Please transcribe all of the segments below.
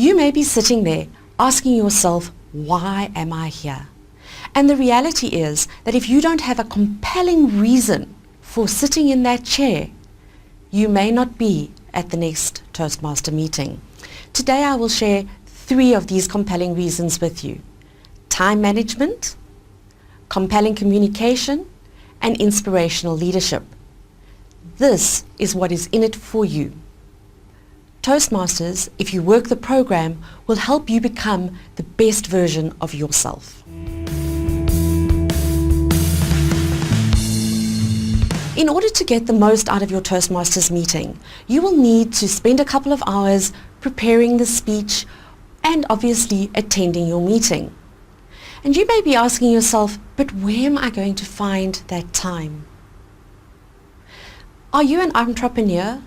You may be sitting there asking yourself, why am I here? And the reality is that if you don't have a compelling reason for sitting in that chair, you may not be at the next Toastmaster meeting. Today I will share 3 of these compelling reasons with you: time management, compelling communication, and inspirational leadership. This is what is in it for you. Toastmasters, if you work the program, will help you become the best version of yourself. In order to get the most out of your Toastmasters meeting, you will need to spend a couple of hours preparing the speech and obviously attending your meeting. And you may be asking yourself, but where am I going to find that time? Are you an entrepreneur?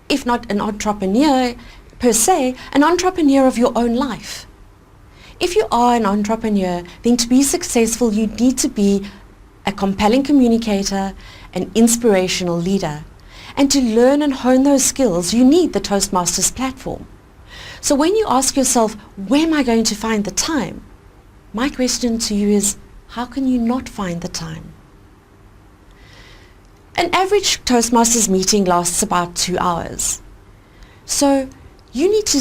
If not an entrepreneur per se, an entrepreneur of your own life. If you are an entrepreneur, then to be successful you need to be a compelling communicator, an inspirational leader. And to learn and hone those skills, you need the Toastmasters platform. So when you ask yourself, where am I going to find the time? My question to you is, how can you not find the time? An average Toastmasters meeting lasts about 2 hours. So you need to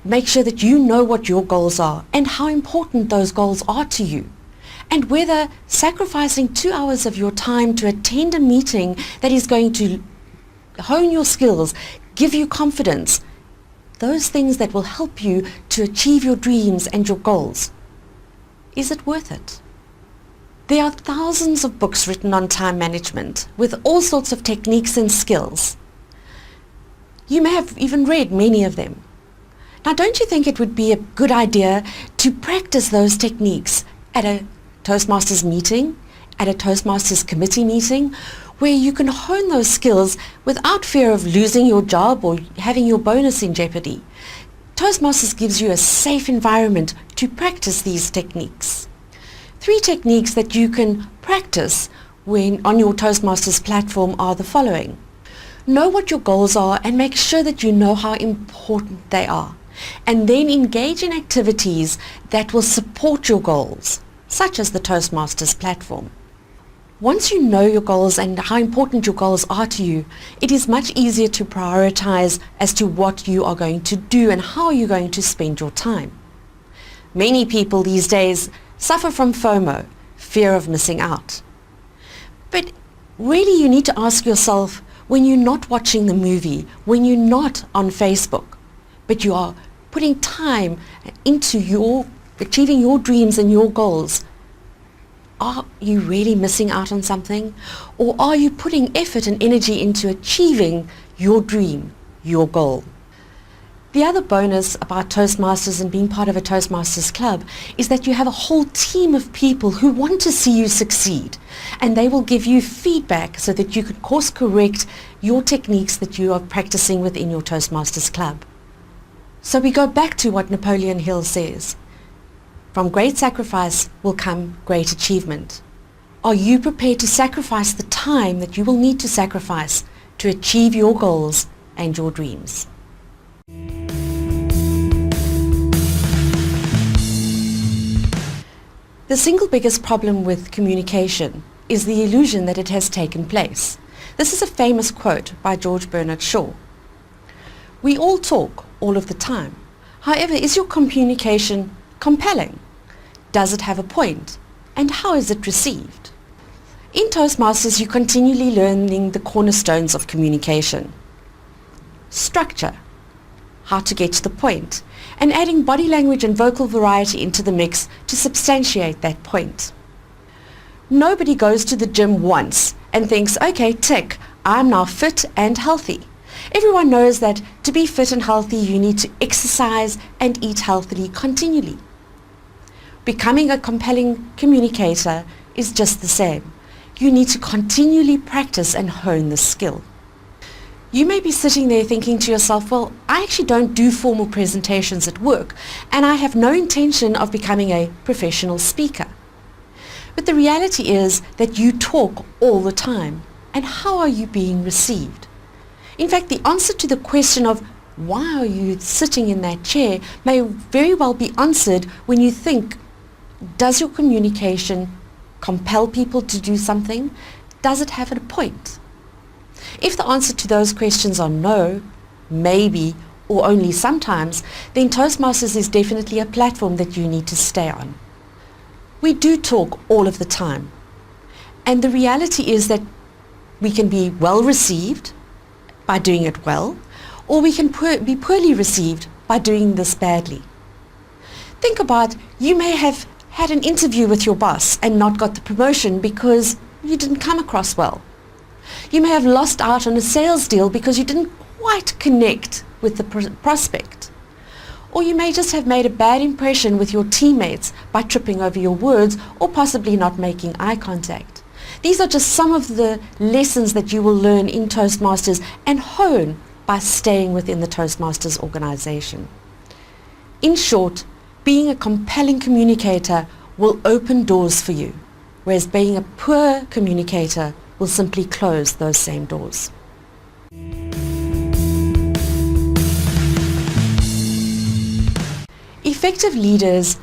make sure that you know what your goals are and how important those goals are to you, and whether sacrificing 2 hours of your time to attend a meeting that is going to hone your skills, give you confidence, those things that will help you to achieve your dreams and your goals. Is it worth it? There are thousands of books written on time management with all sorts of techniques and skills. You may have even read many of them. Now, don't you think it would be a good idea to practice those techniques at a Toastmasters meeting, at a Toastmasters committee meeting, where you can hone those skills without fear of losing your job or having your bonus in jeopardy? Toastmasters gives you a safe environment to practice these techniques. 3 techniques that you can practice when on your Toastmasters platform are the following. Know what your goals are and make sure that you know how important they are. And then engage in activities that will support your goals, such as the Toastmasters platform. Once you know your goals and how important your goals are to you, it is much easier to prioritize as to what you are going to do and how you're going to spend your time. Many people these days suffer from FOMO, fear of missing out. But really you need to ask yourself, when you're not watching the movie, when you're not on Facebook, but you are putting time into achieving your dreams and your goals, are you really missing out on something? Or are you putting effort and energy into achieving your dream, your goal? The other bonus about Toastmasters and being part of a Toastmasters club is that you have a whole team of people who want to see you succeed, and they will give you feedback so that you can course correct your techniques that you are practicing within your Toastmasters club. So we go back to what Napoleon Hill says. From great sacrifice will come great achievement. Are you prepared to sacrifice the time that you will need to sacrifice to achieve your goals and your dreams? The single biggest problem with communication is the illusion that it has taken place. This is a famous quote by George Bernard Shaw. We all talk all of the time. However, is your communication compelling? Does it have a point? And how is it received? In Toastmasters, you're continually learning the cornerstones of communication. Structure, how to get to the point, and adding body language and vocal variety into the mix to substantiate that point. Nobody goes to the gym once and thinks, okay, tick, I'm now fit and healthy. Everyone knows that to be fit and healthy, you need to exercise and eat healthily continually. Becoming a compelling communicator is just the same. You need to continually practice and hone the skill. You may be sitting there thinking to yourself, well, I actually don't do formal presentations at work, and I have no intention of becoming a professional speaker. But the reality is that you talk all the time. And how are you being received? In fact, the answer to the question of why are you sitting in that chair may very well be answered when you think, does your communication compel people to do something? Does it have a point? If the answer to those questions are no, maybe, or only sometimes, then Toastmasters is definitely a platform that you need to stay on. We do talk all of the time, and the reality is that we can be well received by doing it well, or we can be poorly received by doing this badly. Think about, you may have had an interview with your boss and not got the promotion because you didn't come across well. You may have lost out on a sales deal because you didn't quite connect with the prospect. Or you may just have made a bad impression with your teammates by tripping over your words or possibly not making eye contact. These are just some of the lessons that you will learn in Toastmasters and hone by staying within the Toastmasters organization. In short, being a compelling communicator will open doors for you, whereas being a poor communicator will simply close those same doors. Effective leaders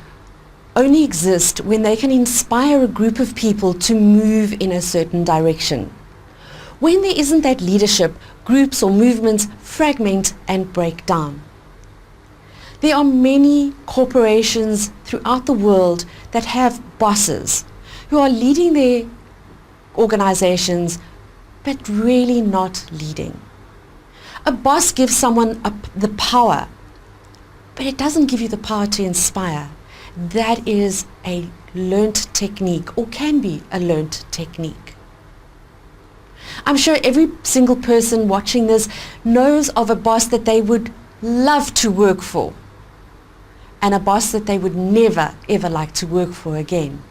only exist when they can inspire a group of people to move in a certain direction. When there isn't that leadership, groups or movements fragment and break down. There are many corporations throughout the world that have bosses who are leading their organizations but really not leading. A boss gives someone the power, but it doesn't give you the power to inspire. That is a learnt technique, or can be a learnt technique. I'm sure every single person watching this knows of a boss that they would love to work for, and a boss that they would never ever like to work for again.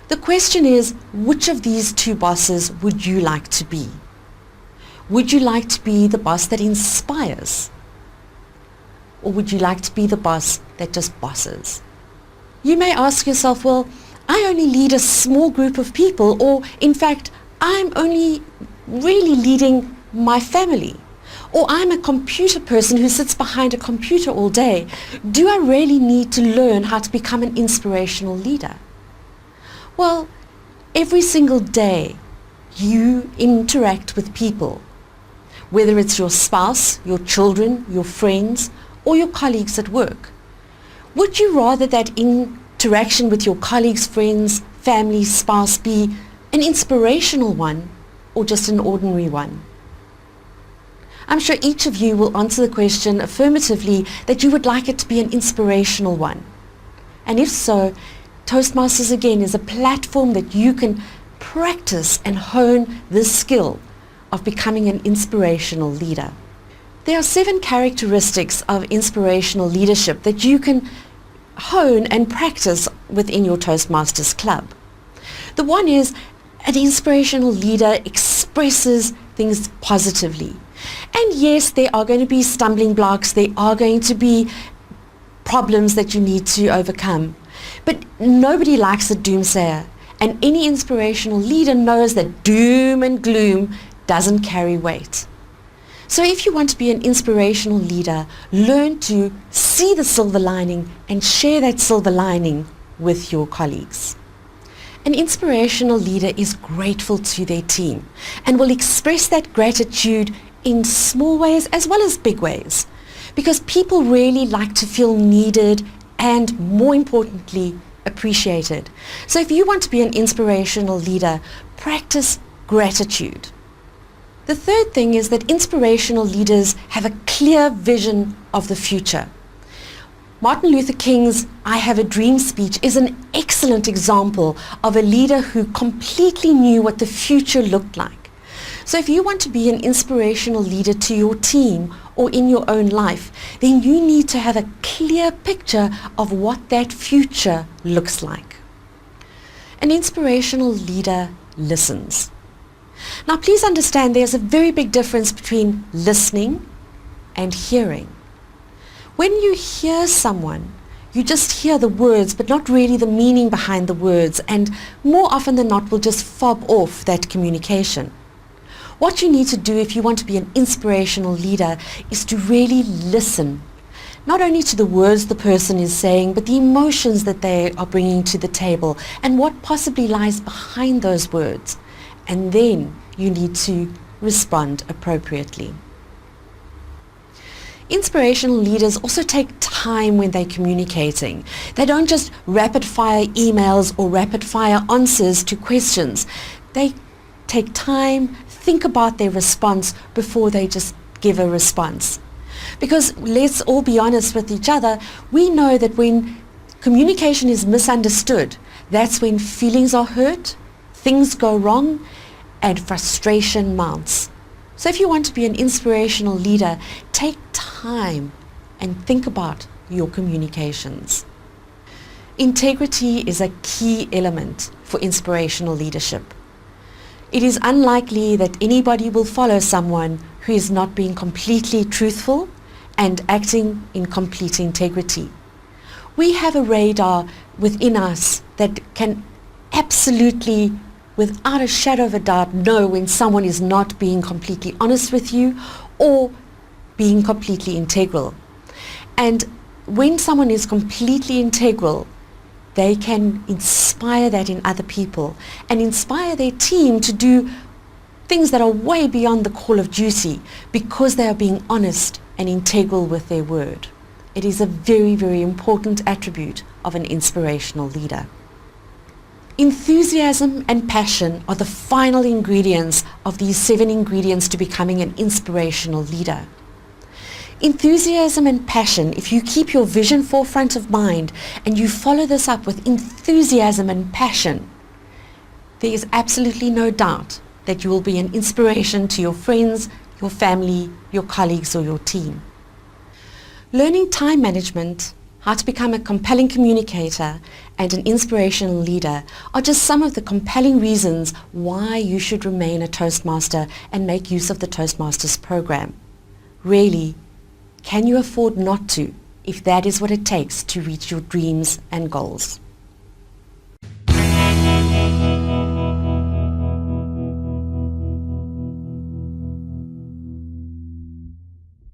The question is, which of these two bosses would you like to be? Would you like to be the boss that inspires? Or would you like to be the boss that just bosses? You may ask yourself, well, I only lead a small group of people, or in fact, I'm only really leading my family. Or I'm a computer person who sits behind a computer all day. Do I really need to learn how to become an inspirational leader? Well, every single day you interact with people, whether it's your spouse, your children, your friends, or your colleagues at work. Would you rather that interaction with your colleagues, friends, family, spouse be an inspirational one or just an ordinary one? I'm sure each of you will answer the question affirmatively that you would like it to be an inspirational one. And if so, Toastmasters again is a platform that you can practice and hone this skill of becoming an inspirational leader. There are 7 characteristics of inspirational leadership that you can hone and practice within your Toastmasters club. The one is, an inspirational leader expresses things positively. And yes, there are going to be stumbling blocks, there are going to be problems that you need to overcome. But nobody likes a doomsayer, and any inspirational leader knows that doom and gloom doesn't carry weight. So if you want to be an inspirational leader, learn to see the silver lining and share that silver lining with your colleagues. An inspirational leader is grateful to their team and will express that gratitude in small ways as well as big ways, because people really like to feel needed and, more importantly, appreciated. So if you want to be an inspirational leader, practice gratitude. The third thing is that inspirational leaders have a clear vision of the future. Martin Luther King's "I Have a Dream" speech is an excellent example of a leader who completely knew what the future looked like. So if you want to be an inspirational leader to your team or in your own life, then you need to have a clear picture of what that future looks like. An inspirational leader listens. Now please understand there's a very big difference between listening and hearing. When you hear someone, you just hear the words but not really the meaning behind the words, and more often than not will just fob off that communication. What you need to do if you want to be an inspirational leader is to really listen, not only to the words the person is saying, but the emotions that they are bringing to the table and what possibly lies behind those words. And then you need to respond appropriately. Inspirational leaders also take time when they're communicating. They don't just rapid fire emails or rapid fire answers to questions. They take time, think about their response before they just give a response. Because let's all be honest with each other, we know that when communication is misunderstood, that's when feelings are hurt, things go wrong, and frustration mounts. So if you want to be an inspirational leader, take time and think about your communications. Integrity is a key element for inspirational leadership. It is unlikely that anybody will follow someone who is not being completely truthful and acting in complete integrity. We have a radar within us that can absolutely, without a shadow of a doubt, know when someone is not being completely honest with you or being completely integral. And when someone is completely integral, they can inspire that in other people and inspire their team to do things that are way beyond the call of duty because they are being honest and integral with their word. It is a very, very important attribute of an inspirational leader. Enthusiasm and passion are the final ingredients of these 7 ingredients to becoming an inspirational leader. Enthusiasm and passion, if you keep your vision forefront of mind and you follow this up with enthusiasm and passion, there is absolutely no doubt that you will be an inspiration to your friends, your family, your colleagues, or your team. Learning time management, how to become a compelling communicator and an inspirational leader are just some of the compelling reasons why you should remain a Toastmaster and make use of the Toastmasters program. Really, can you afford not to if that is what it takes to reach your dreams and goals?